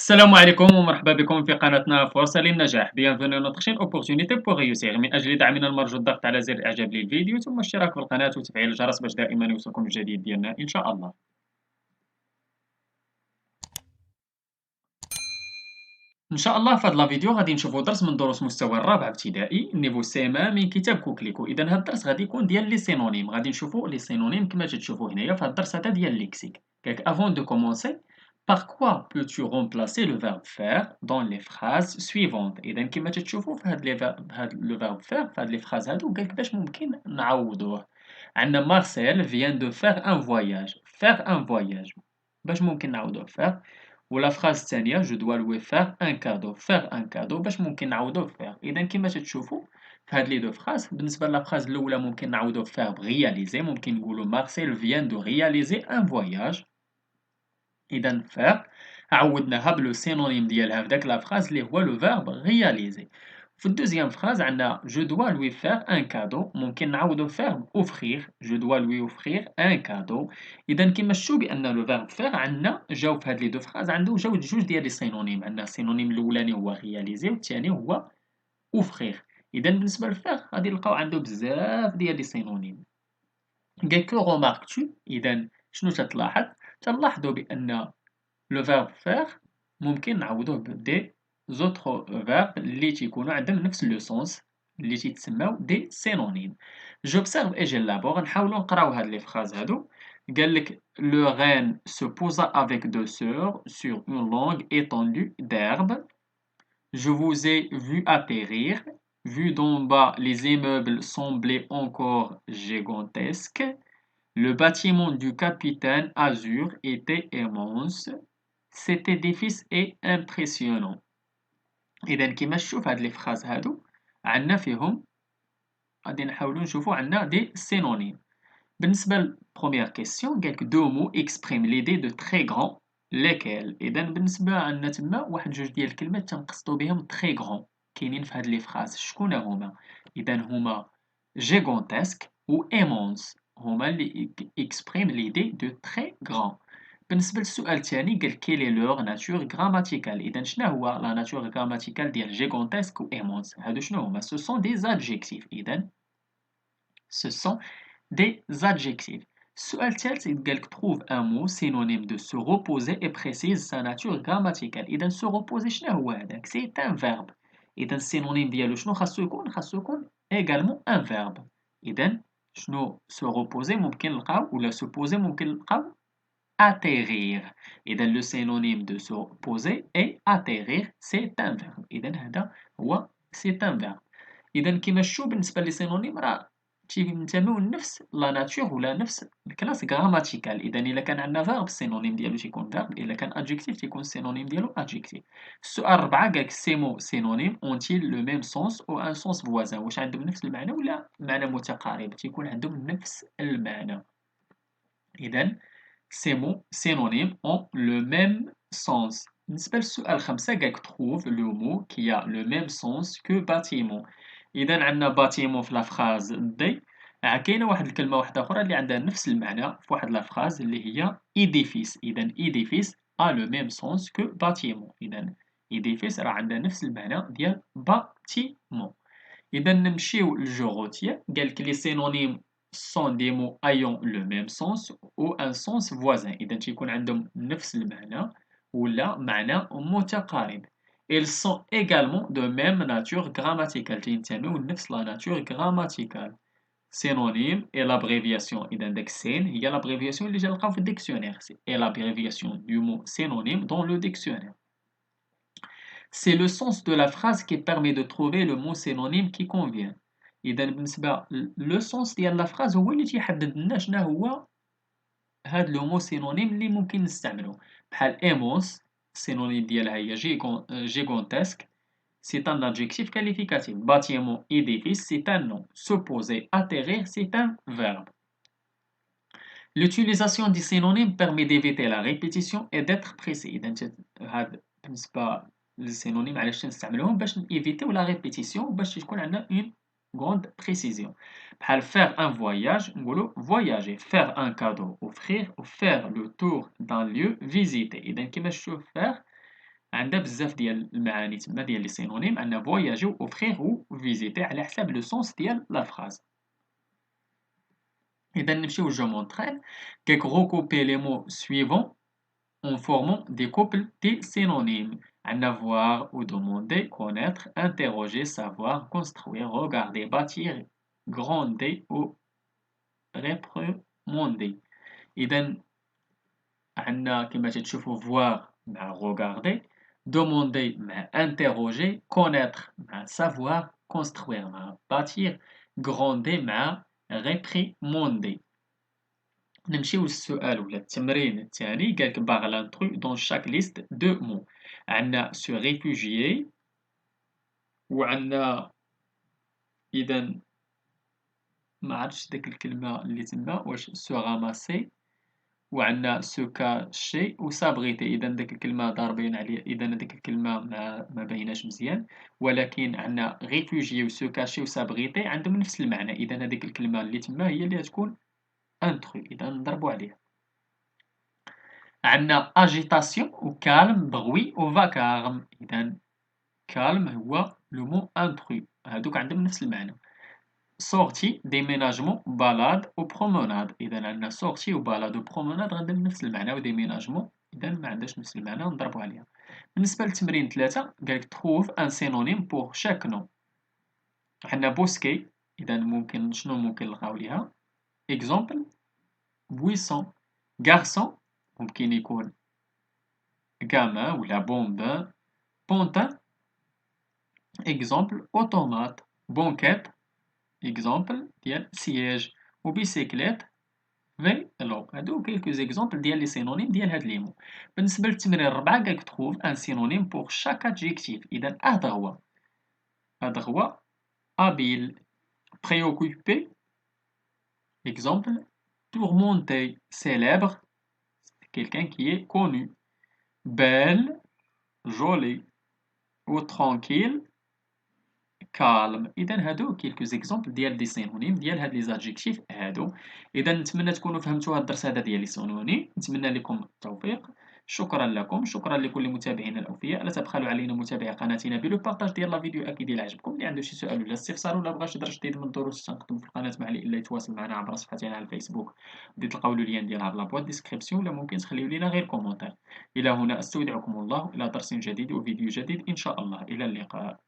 السلام عليكم ومرحبا بكم في قناتنا فرصة للنجاح. Bienvenue à notre chaîne Opportunité pour réussir. من أجل دعمنا المرجو الضغط على زر إعجاب للفيديو ثم الاشتراك في القناة وتفعيل الجرس باش دائما يوصلكم الجديد ديالنا إن شاء الله. إن شاء الله في هذا الفيديو غادي نشوفوا درس من دروس مستوى الرابع ابتدائي نيفو سي ام من كتاب كوكليكو. إذا هذا الدرس غادي يكون ديال لي سينونيم، غادي نشوفوا لي سينونيم كما تشوفوا هنايا في هذا الدرس هذا ديال الليكسيك. Donc avant de commencer, par quoi peux-tu remplacer le verbe faire dans les phrases suivantes؟ إذا كما تشوفوا في هاد لي هاد لو verbe faire في هاد لي phrases هادو قالك باش ممكن نعوضوه. عندنا Marcel vient de faire un voyage. Faire un voyage. باش ممكن نعوضوه faire. ولا phrase الثانية je dois lui faire un cadeau. Faire un cadeau باش ممكن نعوضوه faire. إذا كما تشوفوا في هاد لي دو phrases بالنسبة لا phrase الأولى ممكن نعوضوه verbe réaliser، ممكن نقولوا Marcel vient de réaliser un voyage. إذا faire عوضناها بلو سينونيم ديالها في داك لا phrase اللي هو لو verbe réaliser. في الدوزيام phrase عندنا je dois lui faire un cadeau، ممكن نعوضو verbe offrir. je dois lui offrir un cadeau. إذا كما شفتوا بأن لو verbe faire عندنا جاو في هاد لي دو phrase عنده جاو جوج ديال لي سينونيم. عندنا السينونيم الأولاني هو réaliser والثاني هو offrir. إذا بالنسبة لفيغ غادي نلقاو عنده بزاف ديال لي سينونيم. قال que remarques-tu؟ إذا شنو تتلاحظ؟ تنلاحظوا بأن لو verbe faire ممكن نعوضوه بدي زوتر فيرب اللي تيكونوا عندهم نفس لو سونس اللي تيتسماو دي سينونيم. جوبسيرف اي جيلابور. نحاولوا نقراو هاد لي فراز هادو. قال لك لو رين se posa avec deux sœurs sur une longue étendue d'herbe. Je vous ai vu atterrir. Vu d'en bas, les immeubles semblaient encore gigantesques. Le bâtiment du capitaine Azur était immense. Cet édifice est impressionnant. إذا كيما تشوف هاد لي فراز هادو عندنا فيهم غادي نحاولو نشوفو عندنا دي سينونيم. بالنسبة لبروميير كيسيون قالك دو مو اكسبريم ليدي دو تري غران ليكيل. إذا بالنسبة عندنا تما واحد جوج ديال الكلمات تنقصدو بهم تري غران كاينين في هاد لي فراز. شكون هما؟ إذا هما جيغونتاسك و ايمونس، هما اللي اكسبريم ليدي دو تري غران. بالنسبة للسؤال الثاني قال كيلي لور ناتور غراماتيكال. إذا شنو هو لا ناتور غراماتيكال ديال جيغونتاسك و ايمونس؟ هادو شنو هما؟ سو سون دي زادجيكتيف. إذا سو سون دي زادجيكتيف. السؤال الثالث قالك trouve un mot synonyme de se reposer et précise sa nature grammaticale. إذا se reposer شنو هو هذاك؟ سي ان verbe. إذا السينونيم ديالو شنو خاصو يكون؟ خاصو يكون également un verbe. إذا شنو se reposer ممكن نلقاو ولا se poser ممكن نلقاو atterrir. إذا le synonyme de se poser et atterrir c'est un verbe. إذا هذا هو c'est un verbe. إذا كيما تشوف بالنسبة لي سينونيم راه تينتميو لنفس لا ناتور ولا نفس الكلاس غراماتيكال. إذا إلا كان عندنا فيرب السينونيم ديالو تيكون فيرب، إلا كان أدجيكتيف تيكون السينونيم ديالو أدجيكتيف. السؤال 4 قالك سي مو سينونيم اونتيل لو ميم سونس أو أن سونس فوازان. واش عندهم نفس المعنى ولا معنى متقارب؟ تيكون عندهم نفس المعنى. إذا ces mots synonymes ont le même sens. بالنسبة للسؤال 5 قالك trouve le mot qui a le même sens que bâtiment. إذا عندنا bâtiment في لا فراز دي، كاينة واحد الكلمة واحدة أخرى اللي عندها نفس المعنى في واحد لا فراز اللي هي édifice. إذا édifice a le même sens que bâtiment. إذا édifice راه عندها نفس المعنى ديال bâtiment. إذا نمشيو للجغوتية. قالك لي سينونيم sont des mots ayant le même sens ou un sens voisin. إذا تيكون عندهم نفس المعنى ولا معنى متقارب. Ils sont également de même nature grammaticale. تينتميو لنفس la nature grammaticale. Synonyme et l'abréviation. إذا داك سين هي l'abréviation اللي تلقاو في الديكسيونير. Et l'abréviation du mot synonyme dans le dictionnaire. C'est le sens de la phrase qui permet de trouver le mot synonyme qui convient. إذا بالنسبة لو سونس ديال لا فراز هو اللي تيحدد لنا شنو هو هاد لو مو سينونيم اللي ممكن نستعملو. بحال ايمونس السينونيم ديالها هي جيغونتاسك سي ان adjectif qualificatif. Bâtiment, édifice c'est un nom. Se poser, atterrir c'est un verbe. L'utilisation des synonymes permet d'éviter la répétition et d'être précis. إذا هاد بالنسبة للسينونيم علاش تنستعملوهم؟ باش نيفيتيو لا ريبيتيسيون باش تكون عندنا اون grande précision. بحال faire un voyage نقولوا voyager. Faire un cadeau offrir ou faire le tour d'un lieu visité. إذا كيما تشوف faire عندها بزاف ديال المعاني تما ديال لي سينونيم. عندنا voyager و offrir و visiter على حساب لو سونس ديال لا phrase. إذا نمشيو جو مونطريل. قالك recouper les mots suivants en formant des couples de synonymes. عندنا voir ou demander, connaître, interroger, savoir, construire, regarder, bâtir, gronder ou réprimander. إذا عندنا كما تشوفوا voir مع regarder, demander مع interroger, connaître مع savoir, construire مع bâtir, gronder مع réprimander. نمشيو للسؤال ولا التمرين الثاني. قالك باغ لانترو دون شاك ليست دو مو. عندنا سو ريفوجيي، وعندنا اذا ما عرفتش ديك الكلمه اللي تما واش سو راماسي، وعندنا سو كاشي و سابغيتي. اذا ديك الكلمه ضاربين عليها، اذا هذيك الكلمه ما بايناش مزيان، ولكن عندنا ريفوجيي و سو كاشي و سابغيتي عندهم نفس المعنى. اذا هذيك الكلمه اللي تما هي اللي غتكون انترو، اذا نضربوا عليها. عندنا agitation و calme، bruit و vacarme. إذا calme هو لو مو intrus، هادوك عندهم نفس المعنى. sortie، déménagement، balade و promenade. إذا عندنا sortie و balade و promenade عندهم نفس المعنى، و déménagement إذا ما عندهاش نفس المعنى نضربو عليها. بالنسبة للتمرين 3 قالك trouve un synonyme pour chaque nom. عندنا bosquet، إذا ممكن شنو ممكن نلقاو ليها؟ exemple buisson. garçon ممكن يكون gamin ولا bombin. Pontin, exemple automate. Banquette, exemple ديال siège. و bicyclette vélo. هادو quelques exemples ديال لي synonymes ديال هاد لي مو. بالنسبة للتمرين 4 قالك trouve un synonyme pour chaque adjectif. إذا هذا هو habile. préoccupé, exemple tourmenté. célèbre, quelqu'un qui est connu. belle, jolie. ou tranquille, calme. اذا هادو كيلكوز اكزومبل ديال دي سينونيم ديال هاد لي زادجيكتيف هادو. اذا نتمنى تكونوا فهمتوا هاد الدرس هذا ديال لي سينونيم. نتمنى لكم التوفيق. شكرا لكم، شكرا لكل متابعينا الاوفياء. لا تبخلوا علينا متابعه قناتنا بلو بارطاج ديال لا فيديو اكيد الا عجبكم. اللي عنده شي سؤال ولا استفسار ولا بغى شي درس جديد من الدروس تنقدم في القناه مع الا يتواصل معنا عبر صفحتنا على الفيسبوك، غادي تلقاو اللين ديالها في لابواط ديسكريبسيون، ولا ممكن تخليو لينا غير كومونتير. الى هنا استودعكم الله الى درس جديد وفيديو جديد ان شاء الله. الى اللقاء.